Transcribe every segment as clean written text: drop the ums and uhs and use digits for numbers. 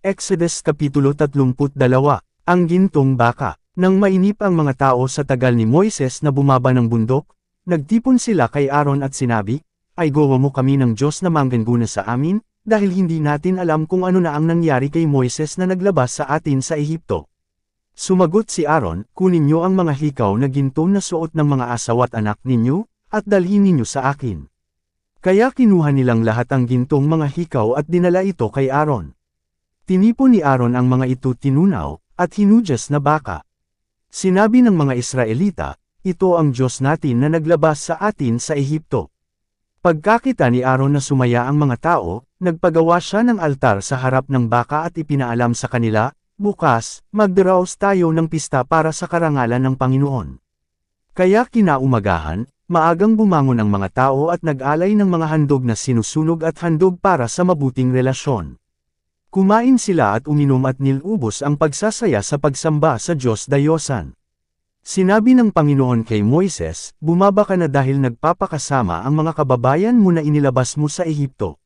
Exodus Kapitulo 32. Ang Gintong Baka. Nang mainip ang mga tao sa tagal ni Moises na bumaba ng bundok, nagtipon sila kay Aaron at sinabi, "Ay gawa mo kami ng Diyos na mangguna sa amin, dahil hindi natin alam kung ano na ang nangyari kay Moises na naglabas sa atin sa Ehipto." Sumagot si Aaron, "Kunin niyo ang mga hikaw na ginto na suot ng mga asawa at anak ninyo, at dalhin ninyo sa akin." Kaya kinuha nilang lahat ang gintong mga hikaw at dinala ito kay Aaron. Tinipon ni Aaron ang mga ito tinunaw, at hinudyas na baka. Sinabi ng mga Israelita, "Ito ang Diyos natin na naglabas sa atin sa Ehipto." Pagkakita ni Aaron na sumaya ang mga tao, nagpagawa siya ng altar sa harap ng baka at ipinaalam sa kanila, "Bukas, magdaraos tayo ng pista para sa karangalan ng Panginoon." Kaya kinaumagahan, maagang bumangon ang mga tao at nag-alay ng mga handog na sinusunog at handog para sa mabuting relasyon. Kumain sila at uminom at nilubos ang pagsasaya sa pagsamba sa Diyos Dayosan. Sinabi ng Panginoon kay Moises, "Bumaba ka na dahil nagpapakasama ang mga kababayan mo na inilabas mo sa Ehipto."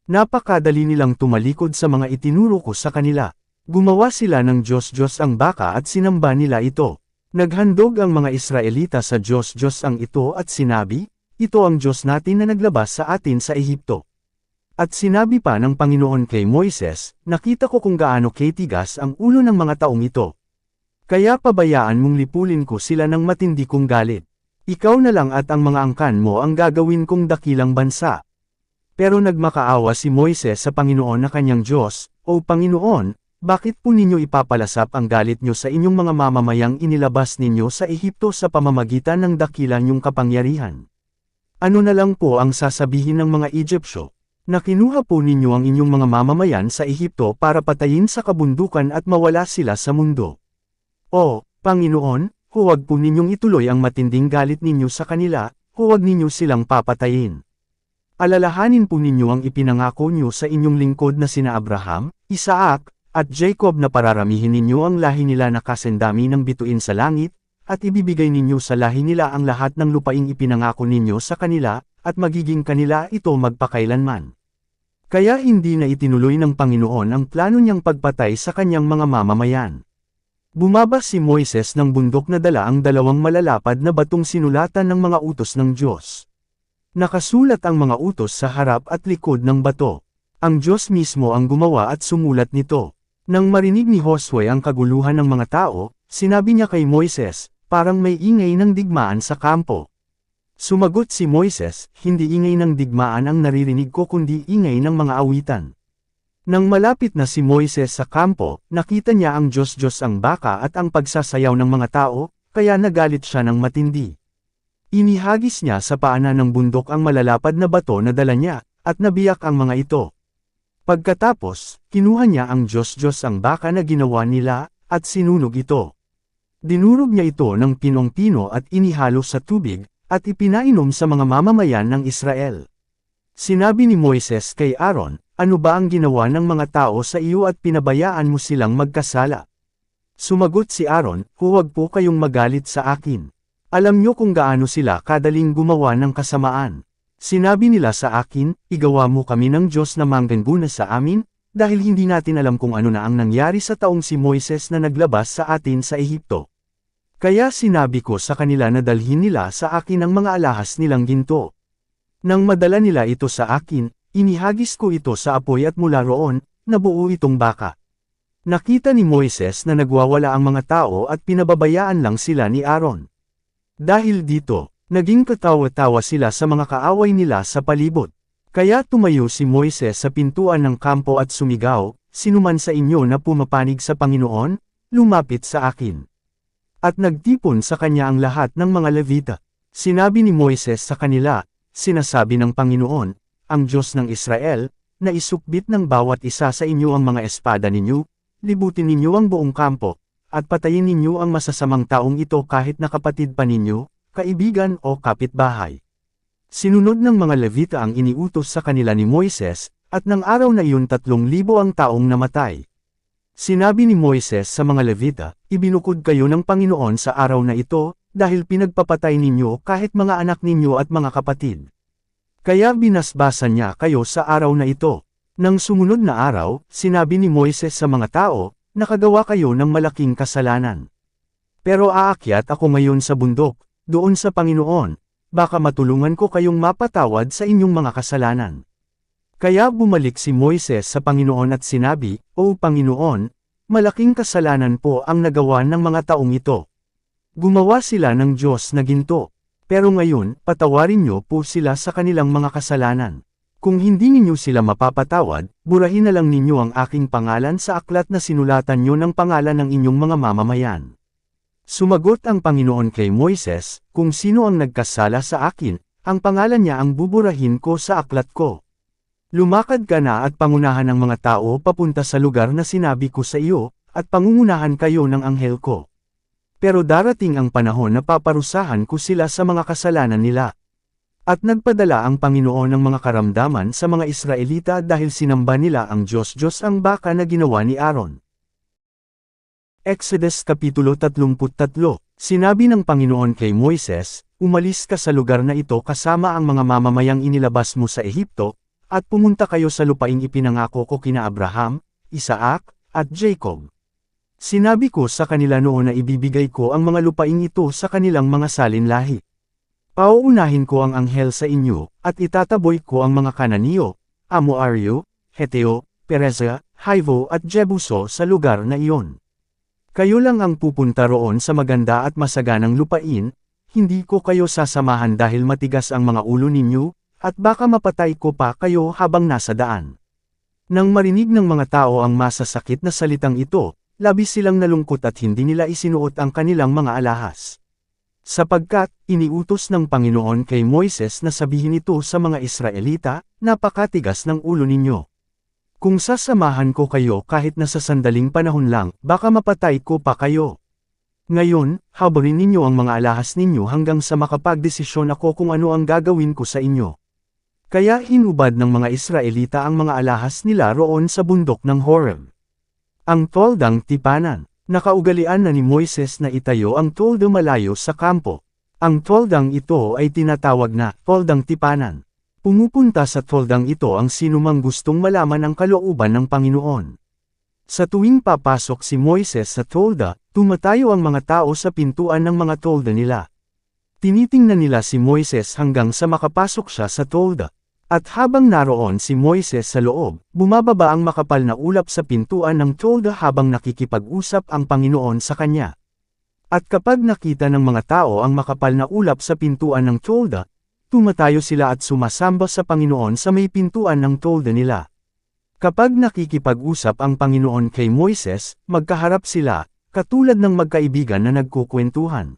Napakadali nilang tumalikod sa mga itinuro ko sa kanila. Gumawa sila ng Diyos-Diyos ang baka at sinamba nila ito. Naghandog ang mga Israelita sa Diyos-Diyos ang ito at sinabi, "Ito ang Diyos natin na naglabas sa atin sa Ehipto." At sinabi pa ng Panginoon kay Moises, "Nakita ko kung gaano katigas ang ulo ng mga taong ito. Kaya pabayaan mong lipulin ko sila ng matindi kong galit. Ikaw na lang at ang mga angkan mo ang gagawin kong dakilang bansa." Pero nagmakaawa si Moises sa Panginoon na kanyang Diyos, "O Panginoon, bakit po ninyo ipapalasap ang galit nyo sa inyong mga mamamayang inilabas ninyo sa Ehipto sa pamamagitan ng dakilang niyong kapangyarihan? Ano na lang po ang sasabihin ng mga Egyptyo? Na kinuha po ninyo ang inyong mga mamamayan sa Ehipto para patayin sa kabundukan at mawala sila sa mundo. O, Panginoon, huwag po ninyong ituloy ang matinding galit ninyo sa kanila, huwag ninyo silang papatayin. Alalahanin po ninyo ang ipinangako nyo sa inyong lingkod na sina Abraham, Isaac, at Jacob na pararamihin ninyo ang lahi nila na kasendami ng bituin sa langit, at ibibigay ninyo sa lahi nila ang lahat ng lupaing ipinangako ninyo sa kanila, at magiging kanila ito magpakailanman." Kaya hindi na itinuloy ng Panginoon ang plano niyang pagpatay sa kanyang mga mamamayan. Bumaba si Moises ng bundok na dala ang dalawang malalapad na batong sinulatan ng mga utos ng Diyos. Nakasulat ang mga utos sa harap at likod ng bato. Ang Diyos mismo ang gumawa at sumulat nito. Nang marinig ni Josue ang kaguluhan ng mga tao, sinabi niya kay Moises, "Parang may ingay ng digmaan sa kampo." Sumagot si Moises, "Hindi ingay ng digmaan ang naririnig ko kundi ingay ng mga awitan." Nang malapit na si Moises sa kampo, nakita niya ang Diyos-Diyos ang baka at ang pagsasayaw ng mga tao, kaya nagalit siya ng matindi. Inihagis niya sa paanan ng bundok ang malalapad na bato na dala niya, at nabiyak ang mga ito. Pagkatapos, kinuha niya ang Diyos-Diyos ang baka na ginawa nila, at sinunog ito. Dinurog niya ito ng pinong-pino at inihalo sa tubig, at ipinainom sa mga mamamayan ng Israel. Sinabi ni Moises kay Aaron, "Ano ba ang ginawa ng mga tao sa iyo at pinabayaan mo silang magkasala?" Sumagot si Aaron, "Huwag po kayong magalit sa akin. Alam niyo kung gaano sila kadaling gumawa ng kasamaan. Sinabi nila sa akin, 'Igawa mo kami ng Diyos na mangguna sa amin,' dahil hindi natin alam kung ano na ang nangyari sa taong si Moises na naglabas sa atin sa Ehipto. Kaya sinabi ko sa kanila na dalhin nila sa akin ang mga alahas nilang ginto. Nang madala nila ito sa akin, inihagis ko ito sa apoy at mula roon, nabuo itong baka." Nakita ni Moises na nagwawala ang mga tao at pinababayaan lang sila ni Aaron. Dahil dito, naging katawa-tawa sila sa mga kaaway nila sa palibot. Kaya tumayo si Moises sa pintuan ng kampo at sumigaw, "Sinuman sa inyo na pumapanig sa Panginoon, lumapit sa akin." At nagtipon sa kanya ang lahat ng mga Levita. Sinabi ni Moises sa kanila, "Sinasabi ng Panginoon, ang Diyos ng Israel, na isukbit ng bawat isa sa inyo ang mga espada ninyo, libutin ninyo ang buong kampo, at patayin ninyo ang masasamang taong ito kahit na kapatid pa ninyo, kaibigan o kapitbahay." Sinunod ng mga Levita ang iniutos sa kanila ni Moises, at ng araw na iyon 3,000 ang taong namatay. Sinabi ni Moises sa mga Levita, "Ibinukod kayo ng Panginoon sa araw na ito, dahil pinagpapatay ninyo kahit mga anak ninyo at mga kapatid. Kaya binasbasan niya kayo sa araw na ito. Nang sumunod na araw, sinabi ni Moises sa mga tao, nakagawa kayo ng malaking kasalanan. Pero aakyat ako ngayon sa bundok, doon sa Panginoon, baka matulungan ko kayong mapatawad sa inyong mga kasalanan. Kaya bumalik si Moises sa Panginoon at sinabi, O Panginoon, malaking kasalanan po ang nagawa ng mga taong ito. Gumawa sila ng Diyos na ginto. Pero ngayon, patawarin niyo po sila sa kanilang mga kasalanan. Kung hindi ninyo sila mapapatawad, burahin na lang ninyo ang aking pangalan sa aklat na sinulatan niyo ng pangalan ng inyong mga mamamayan. Sumagot ang Panginoon kay Moises, kung sino ang nagkasala sa akin, ang pangalan niya ang buburahin ko sa aklat ko. Lumakad ka na at pangunahan ang mga tao papunta sa lugar na sinabi ko sa iyo, at pangungunahan kayo ng anghel ko. Pero darating ang panahon na paparusahan ko sila sa mga kasalanan nila. At nagpadala ang Panginoon ng mga karamdaman sa mga Israelita dahil sinamba nila ang Diyos ang baka na ginawa ni Aaron. Exodus Kapitulo 33. Sinabi ng Panginoon kay Moises, umalis ka sa lugar na ito kasama ang mga mamamayang inilabas mo sa Ehipto, at pumunta kayo sa lupaing ipinangako ko kina Abraham, Isaac, at Jacob. Sinabi ko sa kanila noon na ibibigay ko ang mga lupaing ito sa kanilang mga salinlahi. Pauunahin ko ang anghel sa inyo, at itataboy ko ang mga Kananeo, Amoaryo, Heteo, Pereza, Hivo at Jebuso sa lugar na iyon. Kayo lang ang pupunta roon sa maganda at masaganang lupain, hindi ko kayo sasamahan dahil matigas ang mga ulo ninyo, at baka mapatay ko pa kayo habang nasa daan. Nang marinig ng mga tao ang masasakit na salitang ito, labis silang nalungkot at hindi nila isinuot ang kanilang mga alahas. Sapagkat, iniutos ng Panginoon kay Moises na sabihin ito sa mga Israelita, napakatigas ng ulo ninyo. Kung sasamahan ko kayo kahit na sa sandaling panahon lang, baka mapatay ko pa kayo. Ngayon, habarin ninyo ang mga alahas ninyo hanggang sa makapagdesisyon ako kung ano ang gagawin ko sa inyo. Kaya hinubad ng mga Israelita ang mga alahas nila roon sa bundok ng Horeb. Ang toldang tipanan. Nakaugalian na ni Moises na itayo ang toldo malayo sa kampo. Ang toldang ito ay tinatawag na toldang tipanan. Pumupunta sa toldang ito ang sinumang gustong malaman ang kalooban ng Panginoon. Sa tuwing papasok si Moises sa tolda, tumatayo ang mga tao sa pintuan ng mga tolda nila. Tinitingnan nila si Moises hanggang sa makapasok siya sa tolda. At habang naroon si Moises sa loob, bumababa ang makapal na ulap sa pintuan ng tolda habang nakikipag-usap ang Panginoon sa kanya. At kapag nakita ng mga tao ang makapal na ulap sa pintuan ng tolda, tumatayo sila at sumasamba sa Panginoon sa may pintuan ng tolda nila. Kapag nakikipag-usap ang Panginoon kay Moises, magkaharap sila, katulad ng magkaibigan na nagkukwentuhan.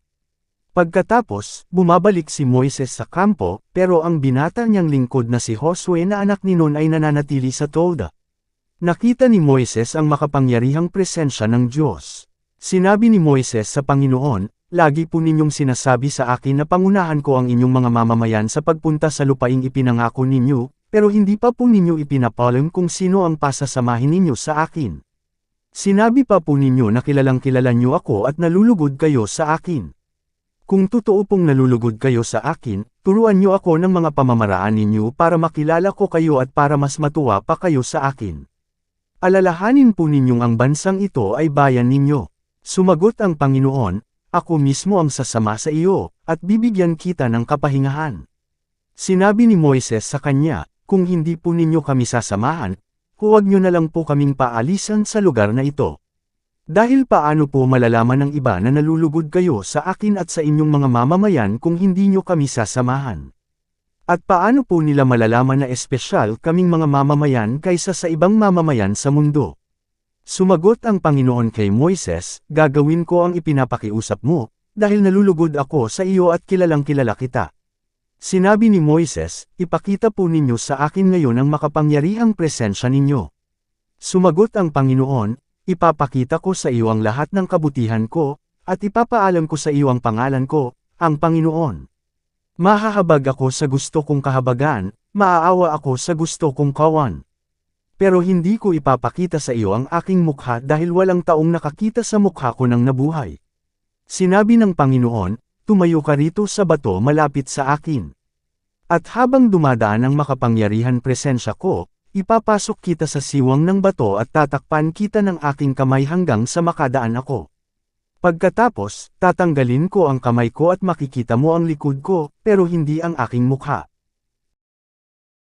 Pagkatapos, bumabalik si Moises sa kampo, pero ang binata niyang lingkod na si Josue na anak ni Nun ay nananatili sa tolda. Nakita ni Moises ang makapangyarihang presensya ng Diyos. Sinabi ni Moises sa Panginoon, lagi po ninyong sinasabi sa akin na pangunahan ko ang inyong mga mamamayan sa pagpunta sa lupaing ipinangako ninyo, pero hindi pa po ninyo ipinapalam kung sino ang pasasamahin ninyo sa akin. Sinabi pa po ninyo na kilalang kilala niyo ako at nalulugod kayo sa akin. Kung totoo pong nalulugod kayo sa akin, turuan niyo ako ng mga pamamaraan ninyo para makilala ko kayo at para mas matuwa pa kayo sa akin. Alalahanin po ninyong ang bansang ito ay bayan ninyo. Sumagot ang Panginoon, ako mismo ang sasama sa iyo, at bibigyan kita ng kapahingahan. Sinabi ni Moises sa kanya, kung hindi po ninyo kami sasamahan, huwag niyo na lang po kaming paalisan sa lugar na ito. Dahil paano po malalaman ng iba na nalulugod kayo sa akin at sa inyong mga mamamayan kung hindi nyo kami sasamahan? At paano po nila malalaman na espesyal kaming mga mamamayan kaysa sa ibang mamamayan sa mundo? Sumagot ang Panginoon kay Moises, gagawin ko ang ipinapakiusap mo, dahil nalulugod ako sa iyo at kilalang kilala kita. Sinabi ni Moises, ipakita po ninyo sa akin ngayon ang makapangyarihang presensya ninyo. Sumagot ang Panginoon, ipapakita ko sa iyo ang lahat ng kabutihan ko, at ipapaalam ko sa iyo ang pangalan ko, ang Panginoon. Mahahabag ako sa gusto kong kahabagan, maaawa ako sa gusto kong kawan. Pero hindi ko ipapakita sa iyo ang aking mukha dahil walang taong nakakita sa mukha ko nang nabuhay. Sinabi ng Panginoon, tumayo ka rito sa bato malapit sa akin. At habang dumadaan ang makapangyarihan presensya ko, Ipapasok kita sa siwang ng bato at tatakpan kita ng aking kamay hanggang sa makadaan ako. Pagkatapos, tatanggalin ko ang kamay ko at makikita mo ang likod ko, pero hindi ang aking mukha.